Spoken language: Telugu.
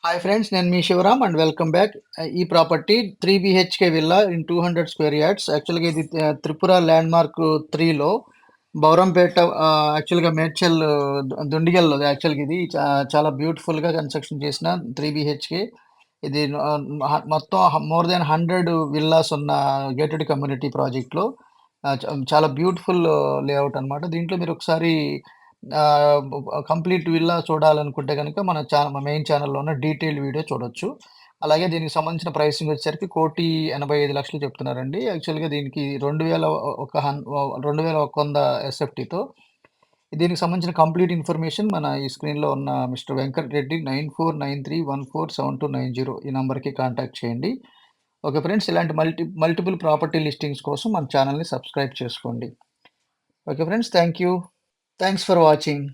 Hi friends. నేను మీ శివరామ్ అండ్ వెల్కమ్ బ్యాక్. ఈ property 3 BHK villa in 200 square yards. యాక్చువల్‌గా ఇది త్రిపుర ల్యాండ్‌మార్క్ 3లో బౌరంపేట యాక్చువల్‌గా మేడ్చల్ దుండిగల్‌లో యాక్చువల్‌గా ఇది చాలా బ్యూటిఫుల్‌గా కన్‌స్ట్రక్షన్ చేసిన 3 బీహెచ్‌కే. ఇది మొత్తం మోర్ దాన్ 100 విల్లాస్ ఉన్న గేటెడ్ కమ్యూనిటీ ప్రాజెక్ట్‌లో చాలా బ్యూటిఫుల్ లేఅవుట్ అన్నమాట. దీంట్లో మీరొకసారి ఆహ్, కంప్లీట్ విల్లా చూడాలనుకుంటే గనక మన మెయిన్ ఛానెల్‌లో ఉన్న డీటెయిల్డ్ వీడియో చూడొచ్చు. అలాగే దీనికి సంబంధించిన ప్రైసింగ్ వచ్చేసరికి 1,85,00,000 చెప్తున్నారండి. యాక్చువల్‌గా దీనికి 2100 ఎస్ఎఫ్టీతో దీనికి సంబంధించిన కంప్లీట్ ఇన్ఫర్మేషన్ మన ఈ స్క్రీన్‌లో ఉన్న మిస్టర్ వెంకట్ రెడ్డి 9493147290 ఈ నంబర్‌కి కాంటాక్ట్ చేయండి. Okay friends. ఇలాంటి మల్టిపుల్ ప్రాపర్టీ లిస్టింగ్స్ కోసం మన ఛానెల్‌ని సబ్స్క్రైబ్ చేసుకోండి. Okay friends. Thank you. Thanks for watching.